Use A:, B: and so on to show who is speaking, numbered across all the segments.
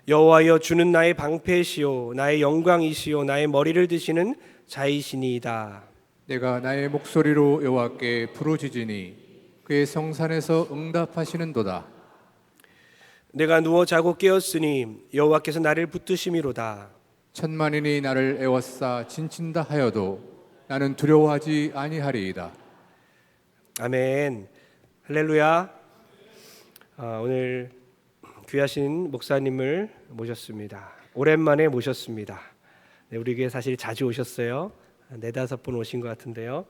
A: 여호와여, 주는 나의 방패시요 나의 영광이시요 나의 머리를 드시는 자이시니이다.
B: 내가 나의 목소리로 여호와께 부르짖으니 그의 성산에서 응답하시는도다.
A: 내가 누워 자고 깨었으니 여호와께서 나를 붙드심이로다.
B: 천만인이 나를 애워싸 진친다 하여도 나는 두려워하지 아니하리이다.
A: 아멘. 할렐루야. 오늘 귀하신 목사님을 모셨습니다. 오랜만에 모셨습니다. 네, 우리 교회 사실 자주 오셨어요. 4-5번 오신 것 같은데요.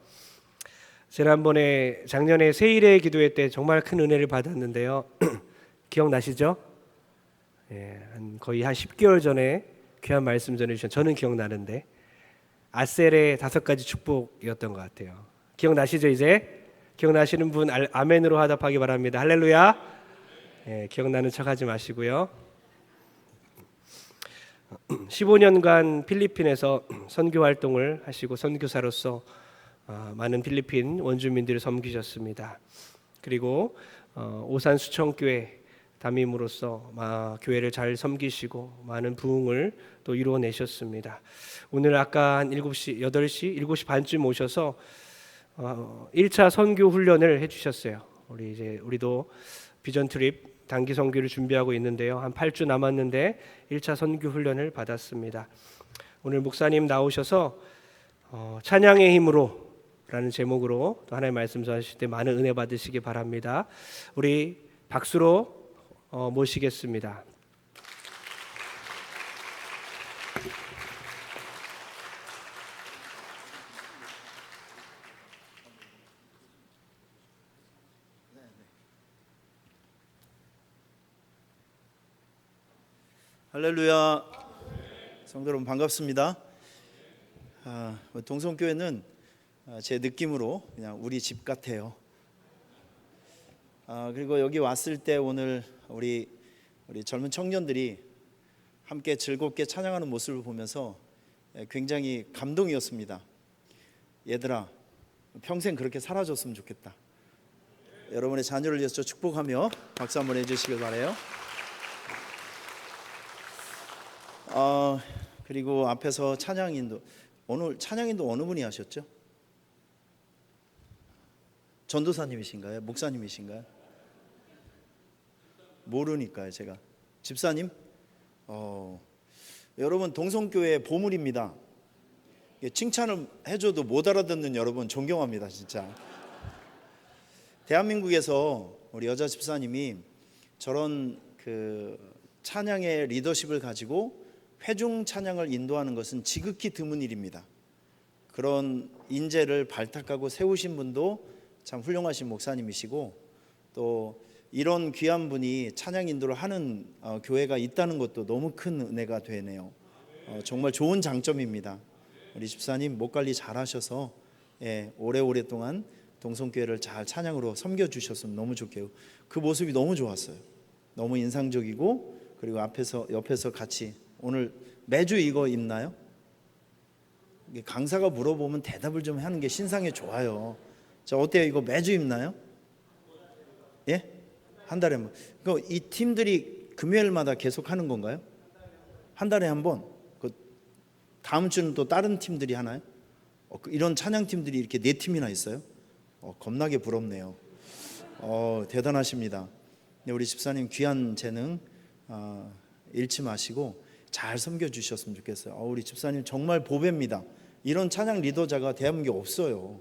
A: 지난번에 작년에 세일의 기도회 때 정말 큰 은혜를 받았는데요. 기억나시죠? 거의 한 10개월 전에 귀한 말씀 전해주신, 저는 기억나는데 아셀의 5가지 축복이었던 것 같아요. 기억나시죠? 이제 기억나시는 분 아멘으로 화답하기 바랍니다. 할렐루야. 기억나는 척하지 마시고요. 15년간 필리핀에서 선교 활동을 하시고 선교사로서 많은 필리핀 원주민들을 섬기셨습니다. 그리고 오산 수청교회 담임으로서 교회를 잘 섬기시고 많은 부흥을 또 이루어내셨습니다. 오늘 아까 한 7시 반쯤 오셔서 1차 선교 훈련을 해주셨어요. 우리도 비전 트립 단기 선교를 준비하고 있는데요. 한 8주 남았는데 1차 선교 훈련을 받았습니다. 오늘 목사님 나오셔서 찬양의 힘으로 라는 제목으로 또 하나님의 말씀 전하실 때 많은 은혜 받으시기 바랍니다. 우리 박수로 모시겠습니다.
C: 할렐루야. 성도 여러분 반갑습니다. 동성교회는 제 느낌으로 그냥 우리 집 같아요. 그리고 여기 왔을 때 오늘 우리 젊은 청년들이 함께 즐겁게 찬양하는 모습을 보면서 굉장히 감동이었습니다. 얘들아, 평생 그렇게 살아줬으면 좋겠다. 여러분의 자녀를 위해서 축복하며 박수 한번 해주시길 바라요. 그리고 앞에서 찬양인도, 오늘 찬양인도 어느 분이 하셨죠? 전도사님이신가요? 목사님이신가요? 모르니까요 제가. 집사님? 여러분 동성교회 보물입니다. 칭찬을 해줘도 못 알아듣는 여러분 존경합니다 진짜. 대한민국에서 우리 여자 집사님이 저런 찬양의 리더십을 가지고 회중 찬양을 인도하는 것은 지극히 드문 일입니다. 그런 인재를 발탁하고 세우신 분도 참 훌륭하신 목사님이시고, 또 이런 귀한 분이 찬양 인도를 하는 교회가 있다는 것도 너무 큰 은혜가 되네요. 정말 좋은 장점입니다. 우리 집사님 목 관리 잘 하셔서 오래오래 동안 동성교회를 잘 찬양으로 섬겨주셨으면 너무 좋게요. 그 모습이 너무 좋았어요. 너무 인상적이고, 그리고 옆에서 같이 오늘 매주 이거 입나요? 강사가 물어보면 대답을 좀 하는 게 신상에 좋아요. 자, 어때요? 이거 매주 입나요? 예? 한 달에 한 번. 이 팀들이 금요일마다 계속 하는 건가요? 한 달에 한 번? 다음 주는 또 다른 팀들이 하나요? 이런 찬양 팀들이 이렇게 4팀이나 있어요? 겁나게 부럽네요. 대단하십니다. 우리 집사님 귀한 재능 잃지 마시고 잘 섬겨주셨으면 좋겠어요. 우리 집사님 정말 보배입니다. 이런 찬양 리더자가 대한민국에 없어요.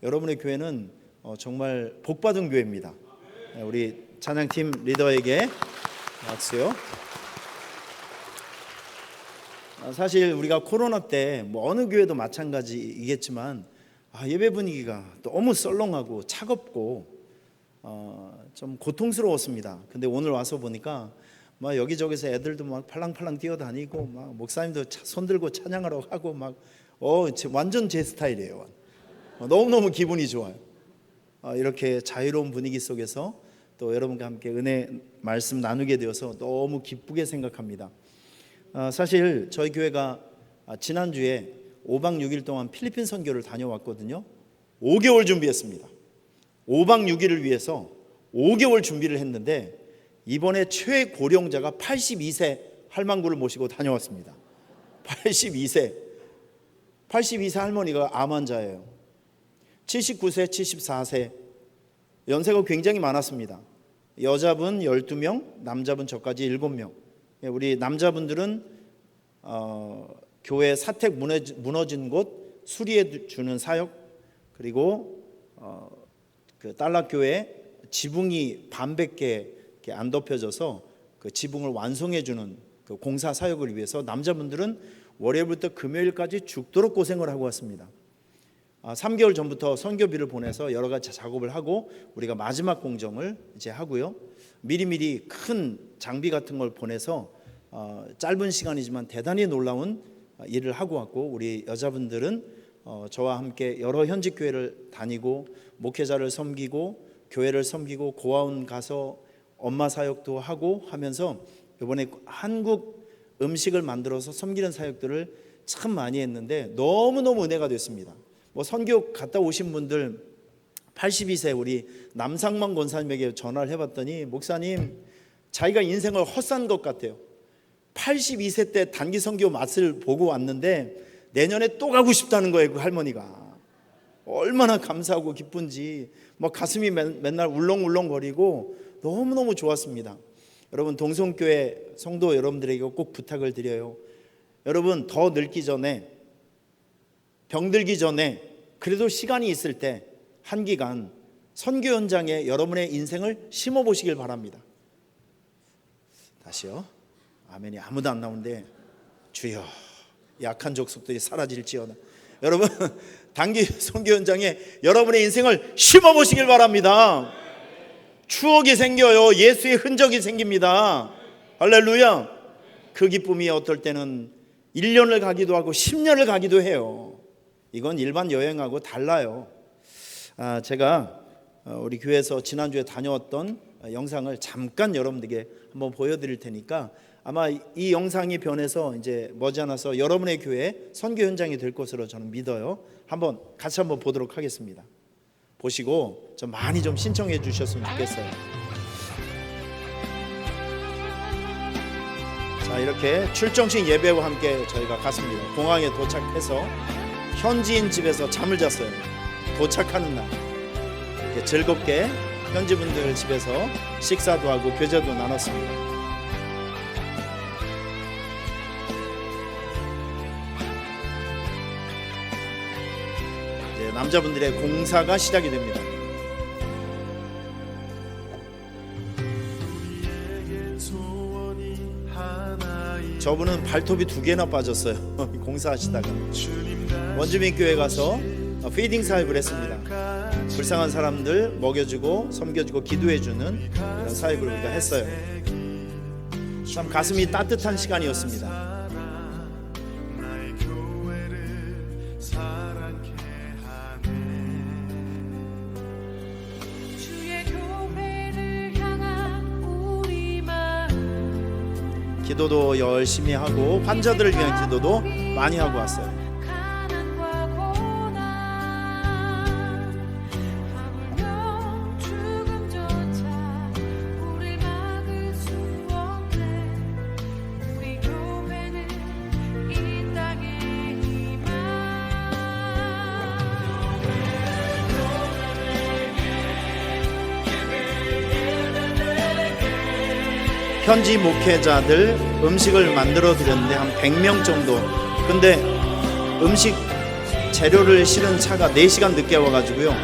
C: 여러분의 교회는 정말 복받은 교회입니다. 우리 찬양팀 리더에게 박수요. 사실 우리가 코로나 때 어느 교회도 마찬가지이겠지만 예배 분위기가 너무 썰렁하고 차갑고 좀 고통스러웠습니다. 근데 오늘 와서 보니까 여기저기서 애들도 팔랑팔랑 뛰어다니고 목사님도 손 들고 찬양하러 하고 완전 제 스타일이에요. 너무너무 기분이 좋아요. 이렇게 자유로운 분위기 속에서 또 여러분과 함께 은혜 말씀 나누게 되어서 너무 기쁘게 생각합니다. 사실 저희 교회가 지난주에 5박 6일 동안 필리핀 선교를 다녀왔거든요. 5개월 준비했습니다. 5박 6일을 위해서 5개월 준비를 했는데 이번에 최고령자가 82세 할망구를 모시고 다녀왔습니다. 82세 할머니가 암 환자예요. 79세, 74세 연세가 굉장히 많았습니다. 여자분 12명, 남자분 저까지 7명. 우리 남자분들은 교회 사택 무너진 곳 수리해 주는 사역, 그리고 그 딸락교회 지붕이 반밖에 안 덮여져서 그 지붕을 완성해 주는 그 공사 사역을 위해서 남자분들은 월요일부터 금요일까지 죽도록 고생을 하고 왔습니다. 3개월 전부터 선교비를 보내서 여러 가지 작업을 하고 우리가 마지막 공정을 이제 하고요. 미리미리 큰 장비 같은 걸 보내서 짧은 시간이지만 대단히 놀라운 일을 하고 왔고, 우리 여자분들은 저와 함께 여러 현직 교회를 다니고 목회자를 섬기고 교회를 섬기고 고아원 가서 엄마 사역도 하고 하면서 이번에 한국 음식을 만들어서 섬기는 사역들을 참 많이 했는데 너무너무 은혜가 됐습니다. 선교 갔다 오신 분들 82세 우리 남상만 권사님에게 전화를 해봤더니 목사님 자기가 인생을 헛산 것 같아요. 82세 때 단기 선교 맛을 보고 왔는데 내년에 또 가고 싶다는 거예요. 그 할머니가 얼마나 감사하고 기쁜지 가슴이 맨날 울렁울렁거리고 너무너무 좋았습니다. 여러분 동성교회 성도 여러분들에게 꼭 부탁을 드려요. 여러분 더 늙기 전에, 병들기 전에 그래도 시간이 있을 때 한 기간 선교 현장에 여러분의 인생을 심어보시길 바랍니다. 다시요. 아멘이 아무도 안 나오는데 주여 약한 족속들이 사라질지어다. 여러분 단기 선교 현장에 여러분의 인생을 심어보시길 바랍니다. 추억이 생겨요. 예수의 흔적이 생깁니다. 할렐루야. 그 기쁨이 어떨 때는 1년을 가기도 하고 10년을 가기도 해요. 이건 일반 여행하고 달라요. 제가 우리 교회에서 지난주에 다녀왔던 영상을 잠깐 여러분들에게 한번 보여드릴 테니까 아마 이 영상이 변해서 이제 머지않아서 여러분의 교회 선교 현장이 될 것으로 저는 믿어요. 같이 한번 보도록 하겠습니다. 보시고 좀 많이 좀 신청해 주셨으면 좋겠어요. 자, 이렇게 출정식 예배와 함께 저희가 갔습니다. 공항에 도착해서 현지인 집에서 잠을 잤어요. 도착하는 날 이렇게 즐겁게 현지분들 집에서 식사도 하고 교제도 나눴습니다. 이제 남자분들의 공사가 시작이 됩니다. 저분은 발톱이 2개나 빠졌어요. 공사하시다가 원주민 교회 가서 피딩 사역을 했습니다. 불쌍한 사람들 먹여주고 섬겨주고 기도해주는 이런 사역을 우리가 했어요. 참 가슴이 따뜻한 시간이었습니다. 기도도 열심히 하고 환자들을 위한 기도도 많이 하고 왔어요. 현지 목회자들 음식을 만들어 드렸는데 한 100명 정도. 근데 음식 재료를 실은 차가 4시간 늦게 와가지고요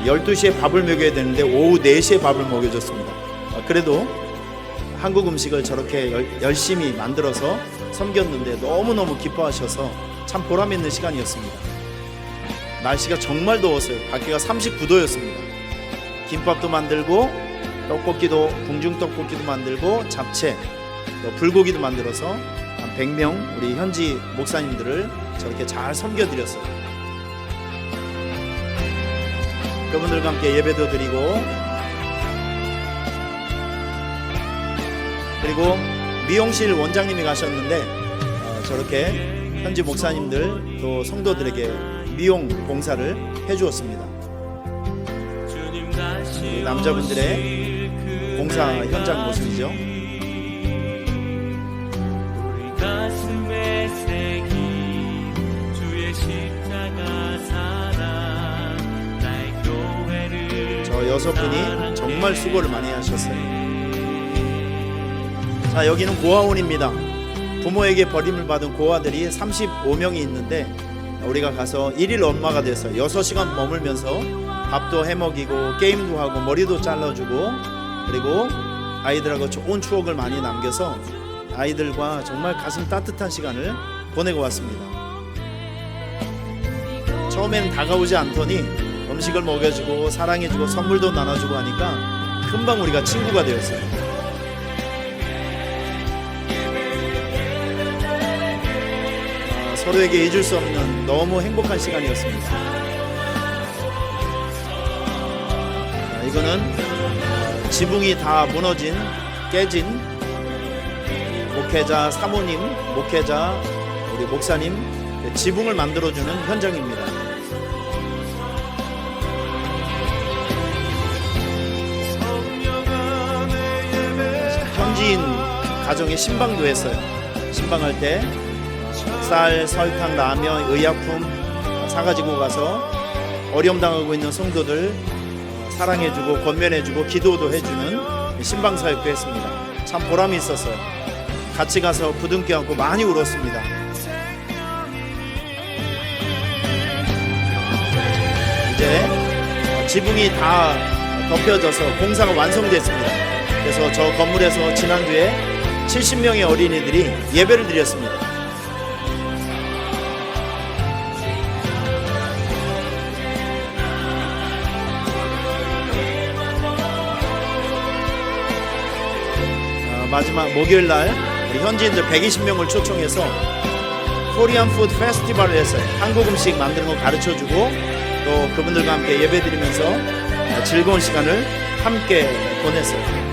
C: 12시에 밥을 먹여야 되는데 오후 4시에 밥을 먹여줬습니다. 그래도 한국 음식을 저렇게 열심히 만들어서 섬겼는데 너무너무 기뻐하셔서 참 보람있는 시간이었습니다. 날씨가 정말 더웠어요. 밖에가 39도였습니다. 김밥도 만들고 떡볶이도, 궁중 떡볶이도 만들고 잡채, 또 불고기도 만들어서 한 100명 우리 현지 목사님들을 저렇게 잘 섬겨드렸어요. 그분들과 함께 예배도 드리고, 그리고 미용실 원장님이 가셨는데 저렇게 현지 목사님들 또 성도들에게 미용 봉사를 해주었습니다. 남자분들의 봉사 현장 모습이죠. 6분이 정말 수고를 많이 하셨어요. 자, 여기는 고아원입니다. 부모에게 버림을 받은 고아들이 35명이 있는데 우리가 가서 1일 엄마가 돼서 6시간 머물면서 밥도 해먹이고 게임도 하고 머리도 잘라주고 그리고 아이들하고 좋은 추억을 많이 남겨서 아이들과 정말 가슴 따뜻한 시간을 보내고 왔습니다. 처음에는 다가오지 않더니 음식을 먹여주고 사랑해주고 선물도 나눠주고 하니까 금방 우리가 친구가 되었어요. 서로에게 잊을 수 없는 너무 행복한 시간이었습니다. 이거는 지붕이 다 무너진 깨진 목회자 사모님, 목회자 우리 목사님 지붕을 만들어주는 현장입니다. 현지인 가정에 신방도 했어요. 신방할 때 쌀, 설탕, 라면, 의약품 사가지고 가서 어려움 당하고 있는 성도들 사랑해주고 권면해주고 기도도 해주는 신방 사역도 했습니다. 참 보람이 있었어요. 같이 가서 부둥켜 안고 많이 울었습니다. 이제 지붕이 다 덮여져서 공사가 완성됐습니다. 그래서 저 건물에서 지난주에 70명의 어린이들이 예배를 드렸습니다. 마지막 목요일날 우리 현지인들 120명을 초청해서 코리안 푸드 페스티벌을 해서 한국 음식 만드는 거 가르쳐주고 또 그분들과 함께 예배드리면서 즐거운 시간을 함께 보냈어요.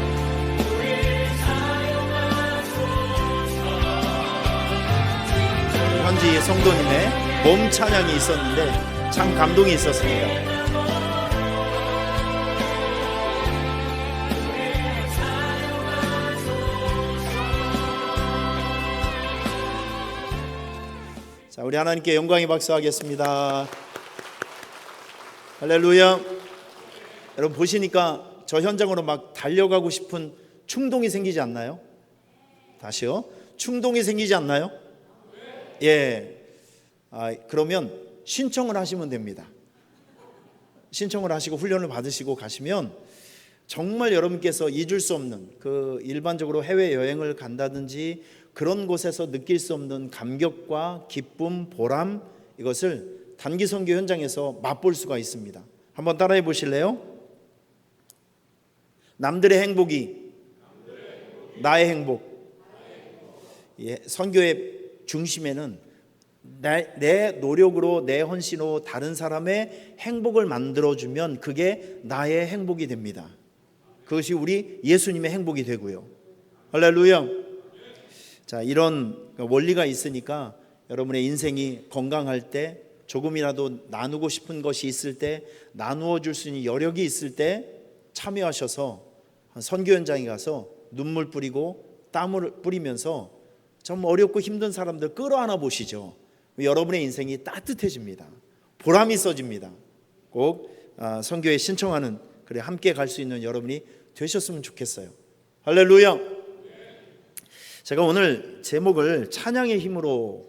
C: 현지 성도님의 몸 찬양이 있었는데 참 감동이 있었습니다. 자, 우리 하나님께 영광의 박수 하겠습니다. 할렐루야. 여러분 보시니까 저 현장으로 막 달려가고 싶은 충동이 생기지 않나요? 다시요. 충동이 생기지 않나요? 예. 그러면 신청을 하시면 됩니다. 신청을 하시고 훈련을 받으시고 가시면 정말 여러분께서 잊을 수 없는 그 일반적으로 해외여행을 간다든지 그런 곳에서 느낄 수 없는 감격과 기쁨, 보람 이것을 단기 선교 현장에서 맛볼 수가 있습니다. 한번 따라해 보실래요? 남들의 행복이 나의 행복. 예, 선교의 중심에는 내 노력으로 내 헌신으로 다른 사람의 행복을 만들어주면 그게 나의 행복이 됩니다. 그것이 우리 예수님의 행복이 되고요. 할렐루야. 자, 이런 원리가 있으니까 여러분의 인생이 건강할 때 조금이라도 나누고 싶은 것이 있을 때 나누어 줄 수 있는 여력이 있을 때 참여하셔서 선교 현장에 가서 눈물 뿌리고 땀을 뿌리면서 좀 어렵고 힘든 사람들 끌어안아 보시죠. 여러분의 인생이 따뜻해집니다. 보람이 있어집니다. 꼭 선교에 신청하는 그래 함께 갈 수 있는 여러분이 되셨으면 좋겠어요. 할렐루야. 제가 오늘 제목을 찬양의 힘으로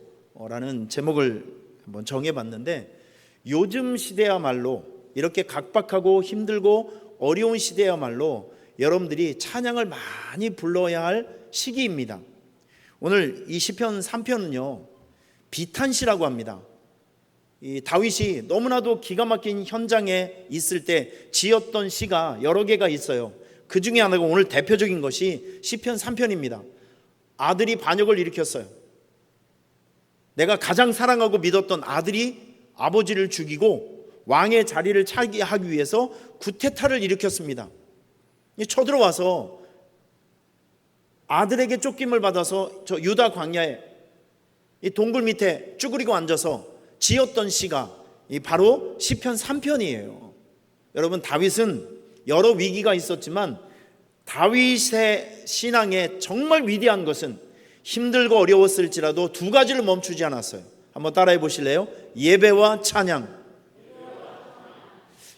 C: 라는 제목을 한번 정해봤는데 요즘 시대야말로 이렇게 각박하고 힘들고 어려운 시대야말로 여러분들이 찬양을 많이 불러야 할 시기입니다. 오늘 이 시편 3편은요 비탄시라고 합니다. 이 다윗이 너무나도 기가 막힌 현장에 있을 때 지었던 시가 여러 개가 있어요. 그 중에 하나가 오늘 대표적인 것이 시편 3편입니다. 아들이 반역을 일으켰어요. 내가 가장 사랑하고 믿었던 아들이 아버지를 죽이고 왕의 자리를 차지하기 위해서 구테타를 일으켰습니다. 쳐들어와서 아들에게 쫓김을 받아서 저 유다 광야에 이 동굴 밑에 쭈그리고 앉아서 지었던 시가 바로 시편 3편이에요. 여러분 다윗은 여러 위기가 있었지만 다윗의 신앙에 정말 위대한 것은 힘들고 어려웠을지라도 두 가지를 멈추지 않았어요. 한번 따라해 보실래요? 예배와 찬양.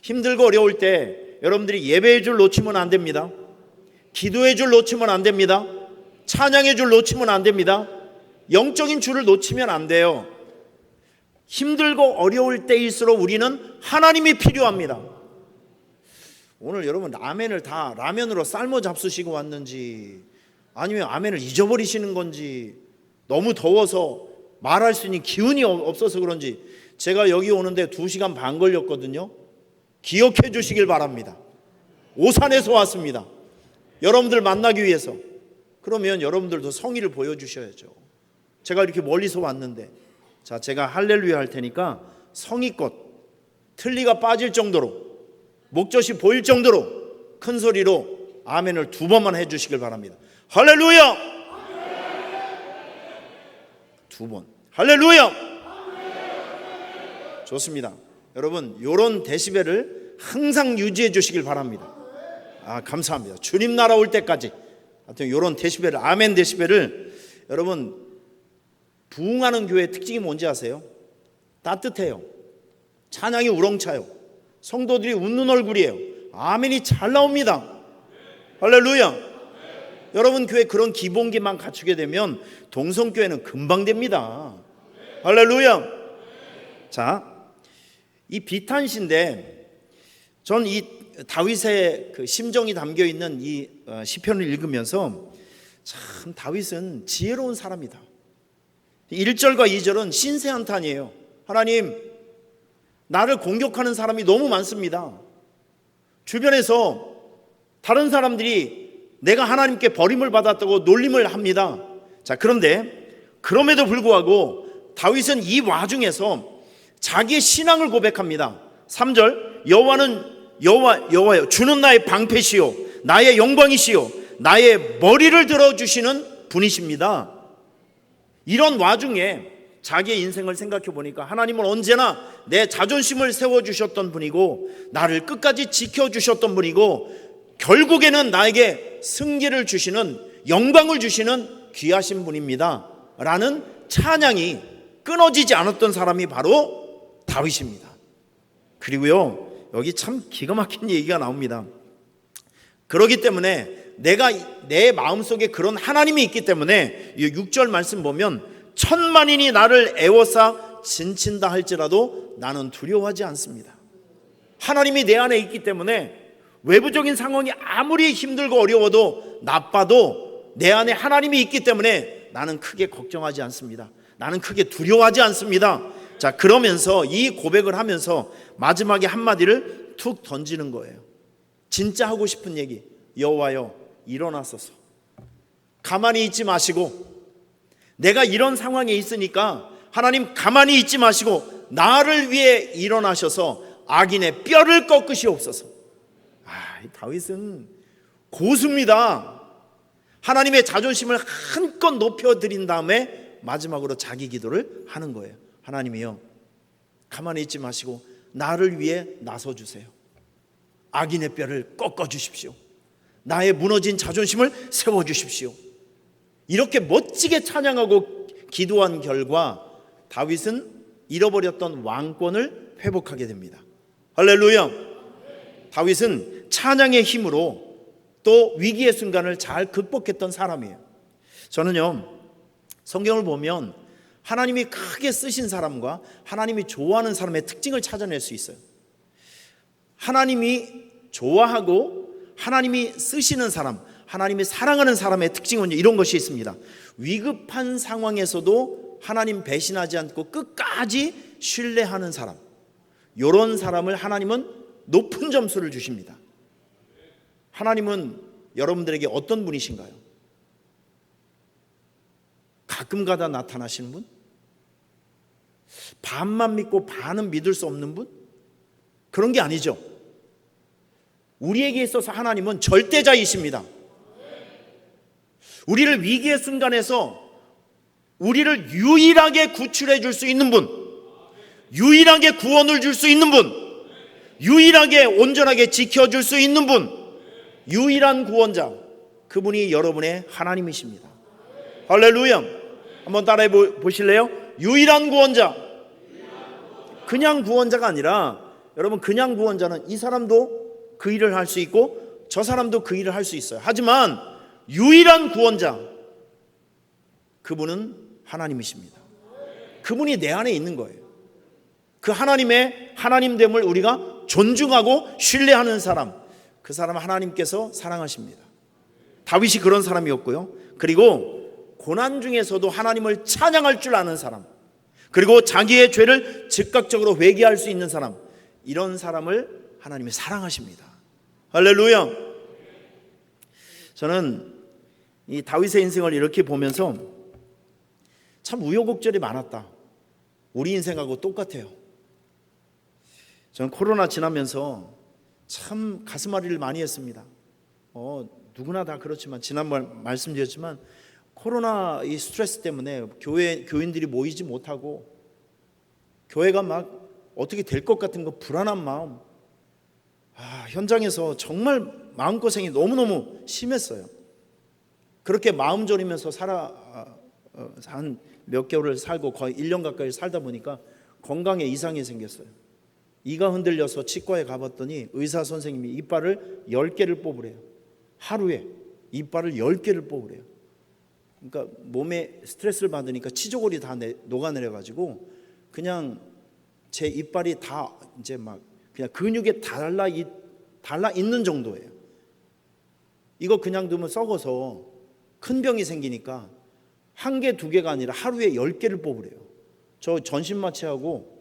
C: 힘들고 어려울 때 여러분들이 예배의 줄 놓치면 안 됩니다. 기도의 줄 놓치면 안 됩니다. 찬양의 줄 놓치면 안 됩니다. 영적인 줄을 놓치면 안 돼요. 힘들고 어려울 때일수록 우리는 하나님이 필요합니다. 오늘 여러분 라멘을 다 라면으로 삶아 잡수시고 왔는지 아니면 아멘을 잊어버리시는 건지 너무 더워서 말할 수 있는 기운이 없어서 그런지 제가 여기 오는데 2시간 반 걸렸거든요. 기억해 주시길 바랍니다. 오산에서 왔습니다. 여러분들 만나기 위해서. 그러면 여러분들도 성의를 보여주셔야죠. 제가 이렇게 멀리서 왔는데 자, 제가 할렐루야 할 테니까 성의껏 틀니가 빠질 정도로 목젖이 보일 정도로 큰 소리로 아멘을 2번만 해주시길 바랍니다. 할렐루야! 2번 할렐루야! 좋습니다. 여러분 요런 데시벨을 항상 유지해 주시길 바랍니다. 감사합니다. 주님 나라 올 때까지 하여튼 요런 데시벨을 아멘 데시벨을 여러분 부흥하는 교회의 특징이 뭔지 아세요? 따뜻해요. 찬양이 우렁차요. 성도들이 웃는 얼굴이에요. 아멘이 잘 나옵니다. 할렐루야. 여러분 교회 그런 기본기만 갖추게 되면 동성교회는 금방 됩니다. 할렐루야. 자, 이 비탄시인데 전 이 다윗의 그 심정이 담겨 있는 이 시편을 읽으면서 참 다윗은 지혜로운 사람이다. 1절과 2절은 신세한탄이에요. 하나님, 나를 공격하는 사람이 너무 많습니다. 주변에서 다른 사람들이 내가 하나님께 버림을 받았다고 놀림을 합니다. 자, 그런데 그럼에도 불구하고 다윗은 이 와중에서 자기의 신앙을 고백합니다. 3절 여호와여 주는 나의 방패시요 나의 영광이시요 나의 머리를 들어주시는 분이십니다. 이런 와중에 자기의 인생을 생각해 보니까 하나님은 언제나 내 자존심을 세워주셨던 분이고 나를 끝까지 지켜주셨던 분이고 결국에는 나에게 승리를 주시는 영광을 주시는 귀하신 분입니다 라는 찬양이 끊어지지 않았던 사람이 바로 다윗입니다. 그리고요 여기 참 기가 막힌 얘기가 나옵니다. 그렇기 때문에 내가 내 마음속에 그런 하나님이 있기 때문에 6절 말씀 보면 천만인이 나를 애워싸 진친다 할지라도 나는 두려워하지 않습니다. 하나님이 내 안에 있기 때문에 외부적인 상황이 아무리 힘들고 어려워도 나빠도 내 안에 하나님이 있기 때문에 나는 크게 걱정하지 않습니다. 나는 크게 두려워하지 않습니다. 자, 그러면서 이 고백을 하면서 마지막에 한마디를 툭 던지는 거예요. 진짜 하고 싶은 얘기. 여호와여 일어나소서. 가만히 있지 마시고 내가 이런 상황에 있으니까 하나님 가만히 있지 마시고 나를 위해 일어나셔서 악인의 뼈를 꺾으시옵소서. 다윗은 고수입니다. 하나님의 자존심을 한껏 높여드린 다음에 마지막으로 자기 기도를 하는 거예요. 하나님이여 가만히 있지 마시고 나를 위해 나서주세요. 악인의 뼈를 꺾어주십시오. 나의 무너진 자존심을 세워주십시오. 이렇게 멋지게 찬양하고 기도한 결과 다윗은 잃어버렸던 왕권을 회복하게 됩니다. 할렐루야. 다윗은 찬양의 힘으로 또 위기의 순간을 잘 극복했던 사람이에요. 저는요 성경을 보면 하나님이 크게 쓰신 사람과 하나님이 좋아하는 사람의 특징을 찾아낼 수 있어요. 하나님이 좋아하고 하나님이 쓰시는 사람, 하나님이 사랑하는 사람의 특징은 이런 것이 있습니다. 위급한 상황에서도 하나님 배신하지 않고 끝까지 신뢰하는 사람, 이런 사람을 하나님은 높은 점수를 주십니다. 하나님은 여러분들에게 어떤 분이신가요? 가끔가다 나타나시는 분? 반만 믿고 반은 믿을 수 없는 분? 그런 게 아니죠. 우리에게 있어서 하나님은 절대자이십니다. 우리를 위기의 순간에서 우리를 유일하게 구출해 줄 수 있는 분, 유일하게 구원을 줄 수 있는 분, 유일하게 온전하게 지켜줄 수 있는 분, 유일한 구원자, 그분이 여러분의 하나님이십니다. 할렐루야. 한번 따라해 보실래요? 유일한 구원자. 그냥 구원자가 아니라, 여러분 그냥 구원자는 이 사람도 그 일을 할 수 있고 저 사람도 그 일을 할 수 있어요. 하지만 유일한 구원자, 그분은 하나님이십니다. 그분이 내 안에 있는 거예요. 그 하나님의 하나님됨을 우리가 존중하고 신뢰하는 사람, 그 사람 하나님께서 사랑하십니다. 다윗이 그런 사람이었고요. 그리고 고난 중에서도 하나님을 찬양할 줄 아는 사람, 그리고 자기의 죄를 즉각적으로 회개할 수 있는 사람, 이런 사람을 하나님이 사랑하십니다. 할렐루야. 저는 이 다윗의 인생을 이렇게 보면서 참 우여곡절이 많았다. 우리 인생하고 똑같아요. 저는 코로나 지나면서 참 가슴앓이를 많이 했습니다. 누구나 다 그렇지만 지난번 말씀드렸지만 코로나 이 스트레스 때문에 교인들이 모이지 못하고 교회가 막 어떻게 될 것 같은 거 불안한 마음, 현장에서 정말 마음고생이 너무너무 심했어요. 그렇게 마음 졸이면서 한 몇 개월을 살고 거의 1년 가까이 살다 보니까 건강에 이상이 생겼어요. 이가 흔들려서 치과에 가봤더니 의사 선생님이 이빨을 10개를 뽑으래요. 하루에 이빨을 10개를 뽑으래요. 그러니까 몸에 스트레스를 받으니까 치조골이 다 녹아내려가지고 그냥 제 이빨이 다 이제 막 그냥 근육에 달라 있는 정도예요. 이거 그냥 두면 썩어서 큰 병이 생기니까 한 개, 두 개가 아니라 하루에 10개를 뽑으래요. 저 전신마취하고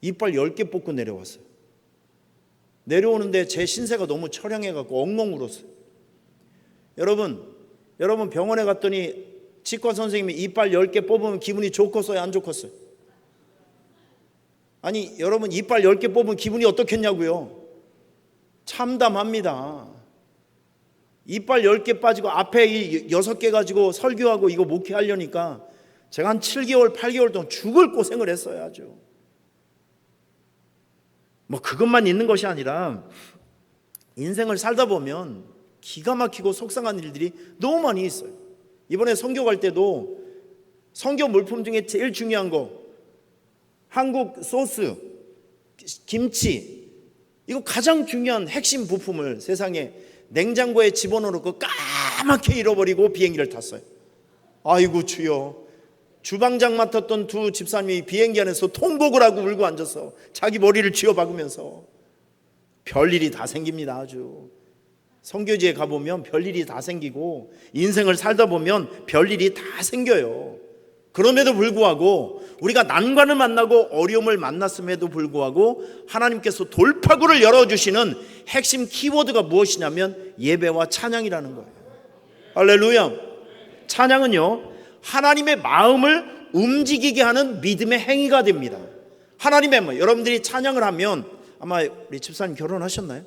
C: 이빨 10개 뽑고 내려왔어요. 내려오는데 제 신세가 너무 처량해갖고 엉엉 울었어요. 여러분 병원에 갔더니 치과 선생님이 이빨 10개 뽑으면 기분이 좋겠어요, 안 좋겠어요? 아니 여러분 이빨 10개 뽑으면 기분이 어떻겠냐고요? 참담합니다. 이빨 10개 빠지고 앞에 이 6개 가지고 설교하고 이거 목회하려니까 제가 한 7개월 8개월 동안 죽을 고생을 했어요. 아주 뭐 그것만 있는 것이 아니라 인생을 살다 보면 기가 막히고 속상한 일들이 너무 많이 있어요. 이번에 선교 갈 때도 선교 물품 중에 제일 중요한 거 한국 소스, 김치, 이거 가장 중요한 핵심 부품을 세상에 냉장고에 집어넣고 까맣게 잃어버리고 비행기를 탔어요. 아이고 주여. 주방장 맡았던 두 집사님이 비행기 안에서 통곡을 하고 울고 앉아서 자기 머리를 쥐어박으면서 별일이 다 생깁니다. 아주 선교지에 가보면 별일이 다 생기고 인생을 살다 보면 별일이 다 생겨요. 그럼에도 불구하고 우리가 난관을 만나고 어려움을 만났음에도 불구하고 하나님께서 돌파구를 열어주시는 핵심 키워드가 무엇이냐면 예배와 찬양이라는 거예요. 할렐루야. 찬양은요 하나님의 마음을 움직이게 하는 믿음의 행위가 됩니다. 하나님의 마음, 여러분들이 찬양을 하면 아마 우리 집사님 결혼하셨나요?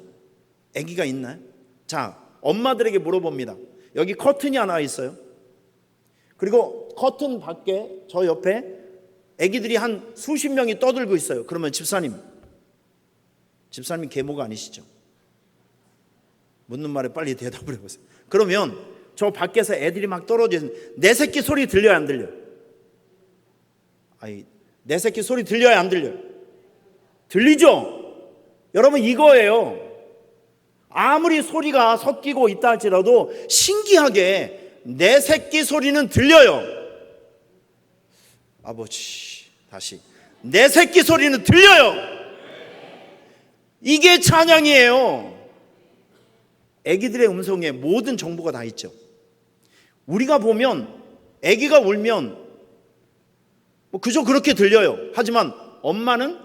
C: 아기가 있나요? 자, 엄마들에게 물어봅니다. 여기 커튼이 하나 있어요. 그리고 커튼 밖에 저 옆에 아기들이 한 수십 명이 떠들고 있어요. 그러면 집사님 계모가 아니시죠? 묻는 말에 빨리 대답을 해보세요. 그러면 저 밖에서 애들이 막 떨어지는 내 새끼 소리 들려요, 안 들려요? 아니, 내 새끼 소리 들려요, 안 들려요? 들리죠? 여러분 이거예요. 아무리 소리가 섞이고 있다 할지라도 신기하게 내 새끼 소리는 들려요. 아버지, 다시 내 새끼 소리는 들려요. 이게 찬양이에요. 아기들의 음성에 모든 정보가 다 있죠. 우리가 보면 아기가 울면 그저 그렇게 들려요. 하지만 엄마는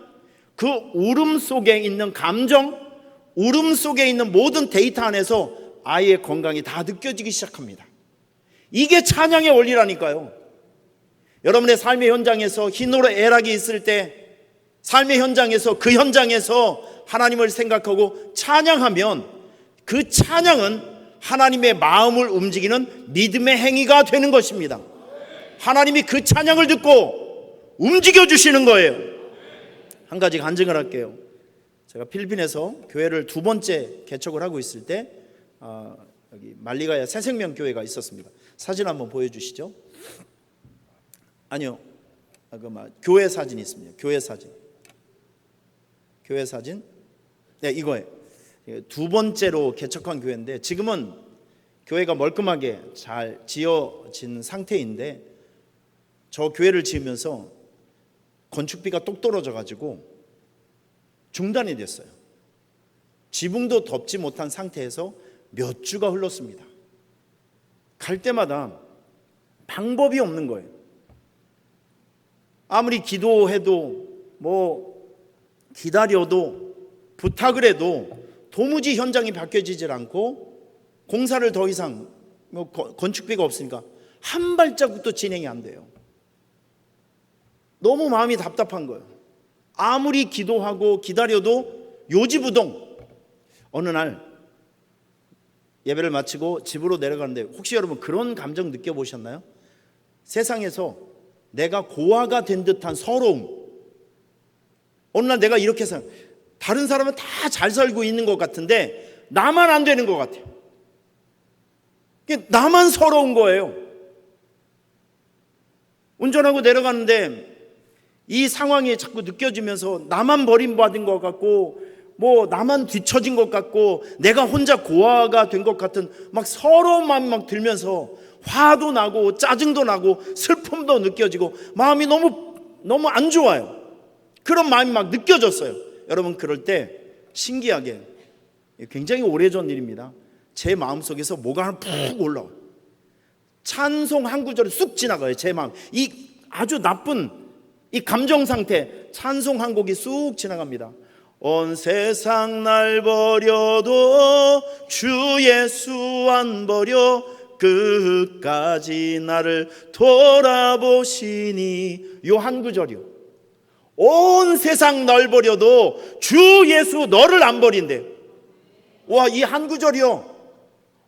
C: 그 울음 속에 있는 감정, 울음 속에 있는 모든 데이터 안에서 아이의 건강이 다 느껴지기 시작합니다. 이게 찬양의 원리라니까요. 여러분의 삶의 현장에서 희노로 애락이 있을 때 삶의 현장에서 그 현장에서 하나님을 생각하고 찬양하면 그 찬양은 하나님의 마음을 움직이는 믿음의 행위가 되는 것입니다. 하나님이 그 찬양을 듣고 움직여 주시는 거예요. 한 가지 간증을 할게요. 제가 필리핀에서 교회를 2번째 개척을 하고 있을 때 여기 말리가야 새생명교회가 있었습니다. 사진 한번 보여주시죠. 아니요, 교회 사진이 있습니다. 교회 사진. 네, 이거예요. 두 번째로 개척한 교회인데 지금은 교회가 멀끔하게 잘 지어진 상태인데 저 교회를 지으면서 건축비가 똑 떨어져 가지고 중단이 됐어요. 지붕도 덮지 못한 상태에서 몇 주가 흘렀습니다. 갈 때마다 방법이 없는 거예요. 아무리 기도해도 기다려도 부탁을 해도 도무지 현장이 바뀌어지질 않고 공사를 더 이상 건축비가 없으니까 한 발자국도 진행이 안 돼요. 너무 마음이 답답한 거예요. 아무리 기도하고 기다려도 요지부동. 어느 날 예배를 마치고 집으로 내려가는데 혹시 여러분 그런 감정 느껴보셨나요? 세상에서 내가 고아가 된 듯한 서러움. 어느 날 내가 이렇게 생각, 다른 사람은 다 잘 살고 있는 것 같은데 나만 안 되는 것 같아요. 나만 서러운 거예요. 운전하고 내려가는데 이 상황이 자꾸 느껴지면서 나만 버림받은 것 같고 나만 뒤처진 것 같고 내가 혼자 고아가 된 것 같은 막 서러운 마음이 막 들면서 화도 나고 짜증도 나고 슬픔도 느껴지고 마음이 너무 안 좋아요. 그런 마음이 막 느껴졌어요. 여러분 그럴 때 신기하게 굉장히 오래전 일입니다. 제 마음속에서 뭐가 하나 푹 올라와요. 찬송 한 구절이 쑥 지나가요. 제 마음 이 아주 나쁜 이 감정 상태 찬송 한 곡이 쑥 지나갑니다. 온 세상 날 버려도 주 예수 안 버려 끝까지 나를 돌아보시니. 요 한 구절이요. 온 세상 널 버려도 주 예수 너를 안 버린대. 와, 이 한 구절이요.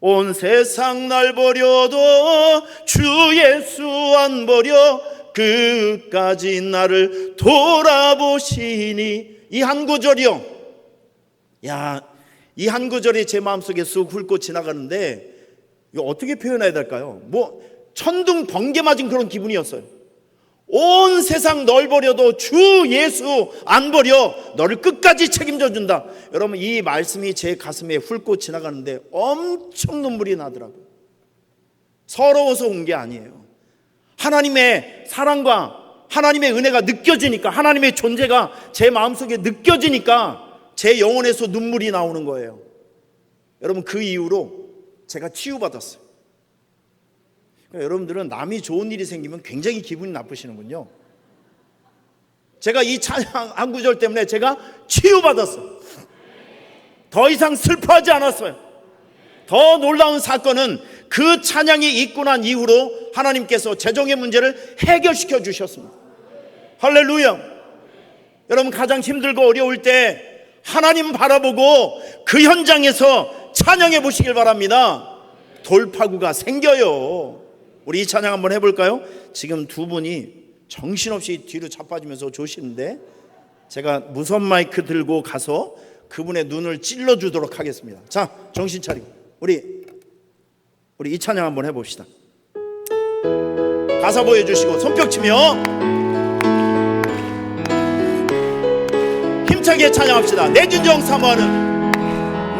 C: 온 세상 날 버려도 주 예수 안 버려 끝까지 나를 돌아보시니. 이 한 구절이요. 야, 이 한 구절이 제 마음속에 쑥 훑고 지나가는데 이거 어떻게 표현해야 될까요? 천둥 번개 맞은 그런 기분이었어요. 온 세상 널 버려도 주 예수 안 버려 너를 끝까지 책임져 준다. 여러분 이 말씀이 제 가슴에 훑고 지나가는데 엄청 눈물이 나더라고요. 서러워서 온 게 아니에요. 하나님의 사랑과 하나님의 은혜가 느껴지니까, 하나님의 존재가 제 마음속에 느껴지니까 제 영혼에서 눈물이 나오는 거예요. 여러분 그 이후로 제가 치유받았어요. 그러니까 여러분들은 남이 좋은 일이 생기면 굉장히 기분이 나쁘시는군요. 제가 이 찬양 한 구절 때문에 제가 치유받았어요. 더 이상 슬퍼하지 않았어요. 더 놀라운 사건은 그 찬양이 있고 난 이후로 하나님께서 재정의 문제를 해결시켜 주셨습니다. 할렐루야. 여러분 가장 힘들고 어려울 때 하나님 바라보고 그 현장에서 찬양해 보시길 바랍니다. 돌파구가 생겨요. 우리 이 찬양 한번 해볼까요? 지금 두 분이 정신없이 뒤로 자빠지면서 조시는데 제가 무선 마이크 들고 가서 그분의 눈을 찔러주도록 하겠습니다. 자, 정신 차리고 우리 이 찬양 한번 해봅시다. 가사 보여주시고 손뼉 치며 힘차게 찬양합시다. 내 진정 사모하는,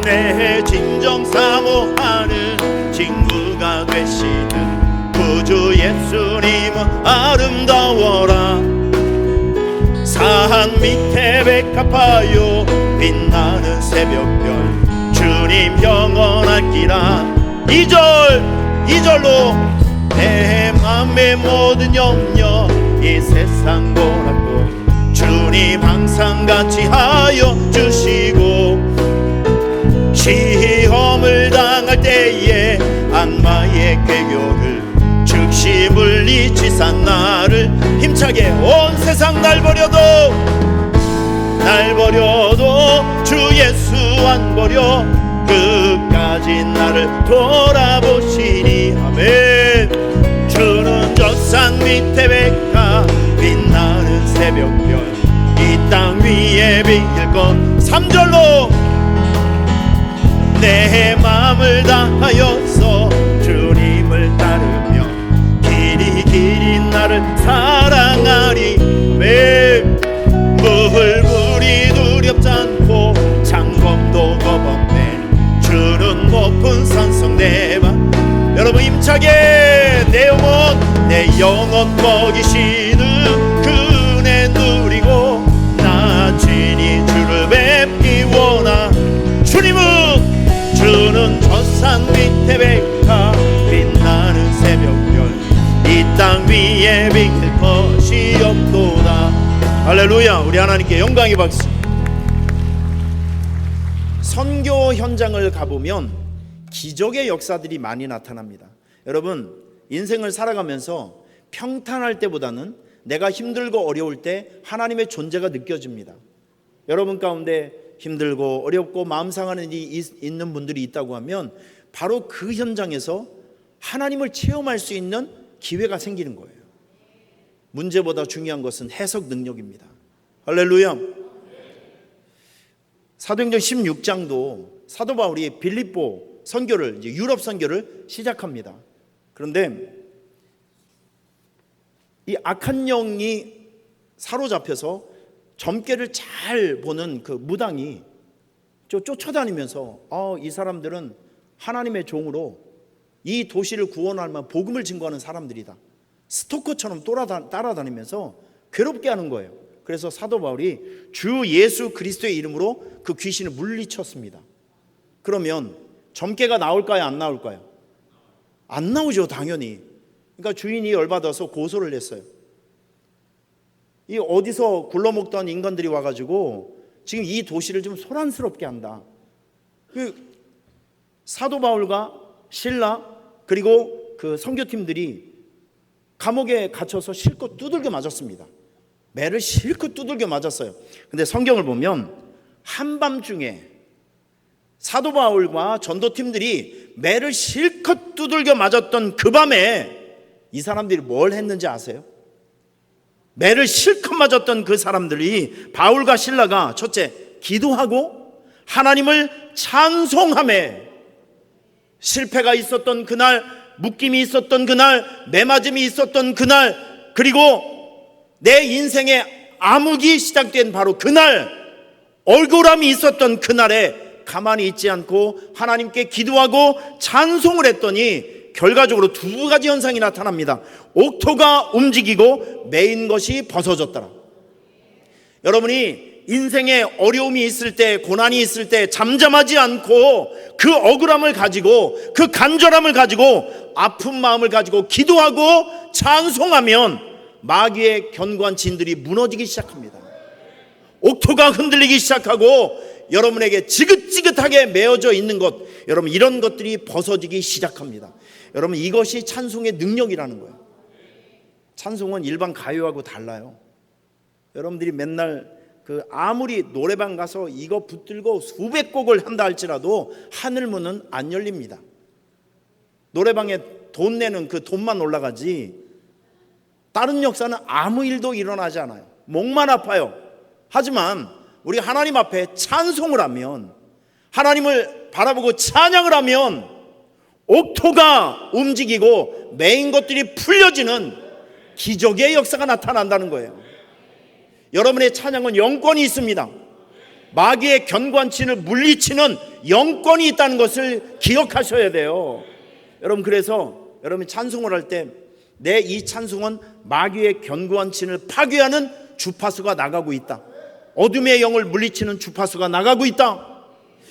C: 내 진정 사모하는 친구가 되시는 구주 예수님은 아름다워라. 산 밑에 백합하여 빛나는 새벽별 주님 영원할기라. 2절로 내 맘의 모든 염려 이 세상 보라고 주님 항상 같이 하여 주시고, 시험을 당할 때에 악마의 꾀교를 즉시 물리치사 나를 힘차게 온 세상 날 버려도 주 예수 안 버려 끝까지 나를 돌아보시니. 아멘. 주는 저 산 밑에 백합 빛나는 새벽별 이 땅 위에 빛일 것. 3절로 내 마음을 다하여서 주님을 따르며 길이 나를 사랑하리. 물불이 두렵지 않고 창검도 겁없네 힘차게 내 영혼 먹이시는 그네 누리고 나 친히 주를 뵙기 원하. 주는 저산 밑에 백화 빛나는 새벽별 이 땅 위에 비길 것이 없도다. 할렐루야. 우리 하나님께 영광의 박수. 선교 현장을 가보면 기적의 역사들이 많이 나타납니다. 여러분, 인생을 살아가면서 평탄할 때보다는 내가 힘들고 어려울 때 하나님의 존재가 느껴집니다. 여러분 가운데 힘들고 어렵고 마음 상하는 일이 있는 분들이 있다고 하면 바로 그 현장에서 하나님을 체험할 수 있는 기회가 생기는 거예요. 문제보다 중요한 것은 해석 능력입니다. 할렐루야. 사도행전 16장도 사도 바울이 빌립보 선교를, 이제 유럽 선교를 시작합니다. 그런데 이 악한 영이 사로잡혀서 점괘를 잘 보는 그 무당이 쫓아다니면서 이 사람들은 하나님의 종으로 이 도시를 구원할 만한 복음을 증거하는 사람들이다. 스토커처럼 따라다니면서 괴롭게 하는 거예요. 그래서 사도 바울이 주 예수 그리스도의 이름으로 그 귀신을 물리쳤습니다. 그러면 점괘가 나올까요? 안 나올까요? 안 나오죠, 당연히. 그러니까 주인이 열받아서 고소를 했어요. 이 어디서 굴러먹던 인간들이 와가지고 지금 이 도시를 좀 소란스럽게 한다. 그 사도 바울과 실라 그리고 그 선교팀들이 감옥에 갇혀서 실컷 두들겨 맞았습니다. 매를 실컷 두들겨 맞았어요. 근데 성경을 보면 한밤중에 사도 바울과 전도팀들이 매를 실컷 두들겨 맞았던 그 밤에 이 사람들이 뭘 했는지 아세요? 매를 실컷 맞았던 그 사람들이 바울과 실라가 첫째 기도하고 하나님을 찬송하며 실패가 있었던 그날, 묶임이 있었던 그날, 매맞음이 있었던 그날, 그리고 내 인생의 암흑이 시작된 바로 그날, 억울함이 있었던 그날에 가만히 있지 않고 하나님께 기도하고 찬송을 했더니 결과적으로 두 가지 현상이 나타납니다. 옥토가 움직이고 매인 것이 벗어졌더라. 여러분이 인생에 어려움이 있을 때, 고난이 있을 때 잠잠하지 않고 그 억울함을 가지고, 그 간절함을 가지고, 아픈 마음을 가지고 기도하고 찬송하면 마귀의 견고한 진들이 무너지기 시작합니다. 옥토가 흔들리기 시작하고 여러분에게 지긋지긋하게 메어져 있는 것, 여러분 이런 것들이 벗어지기 시작합니다. 여러분 이것이 찬송의 능력이라는 거예요. 찬송은 일반 가요하고 달라요. 여러분들이 맨날 아무리 노래방 가서 이거 붙들고 수백 곡을 한다 할지라도 하늘문은 안 열립니다. 노래방에 돈 내는 그 돈만 올라가지 다른 역사는 아무 일도 일어나지 않아요. 목만 아파요. 하지만 우리 하나님 앞에 찬송을 하면, 하나님을 바라보고 찬양을 하면 옥토가 움직이고 매인 것들이 풀려지는 기적의 역사가 나타난다는 거예요. 여러분의 찬양은 영권이 있습니다. 마귀의 견고한 진을 물리치는 영권이 있다는 것을 기억하셔야 돼요. 여러분 그래서 여러분이 찬송을 할 때 내 이 찬송은 마귀의 견고한 진을 파괴하는 주파수가 나가고 있다. 어둠의 영을 물리치는 주파수가 나가고 있다.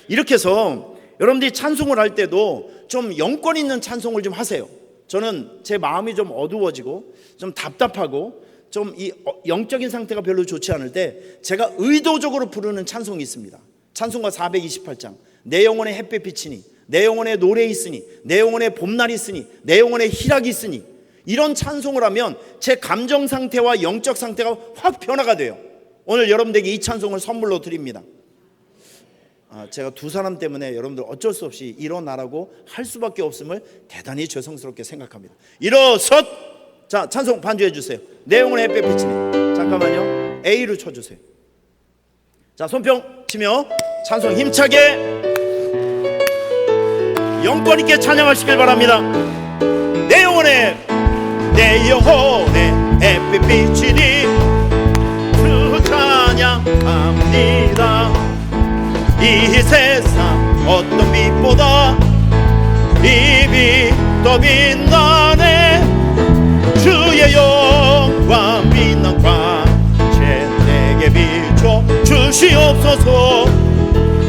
C: 이렇게 해서 여러분들이 찬송을 할 때도 좀 영권 있는 찬송을 좀 하세요. 저는 제 마음이 좀 어두워지고 좀 답답하고 좀 이 영적인 상태가 별로 좋지 않을 때 제가 의도적으로 부르는 찬송이 있습니다. 찬송가 428장. 내 영혼에 햇빛 비치니, 내 영혼에 노래 있으니, 내 영혼에 봄날이 있으니, 내 영혼에 희락이 있으니, 이런 찬송을 하면 제 감정 상태와 영적 상태가 확 변화가 돼요. 오늘 여러분들에게 이 찬송을 선물로 드립니다. 제가 두 사람 때문에 여러분들 어쩔 수 없이 일어나라고 할 수밖에 없음을 대단히 죄송스럽게 생각합니다. 일어섰! 자, 찬송 반주해 주세요. 내 영혼의 햇빛 비치니. 잠깐만요. A로 쳐주세요. 자, 손뼉 치며 찬송 힘차게 영권 있게 찬양하시길 바랍니다. 내 영혼의 햇빛 비치니 주 찬양합니다. 이 세상 어떤 빛보다 이 빛 또 빛나네. 주의 영광 빛난 광채 내게 비춰 주시옵소서.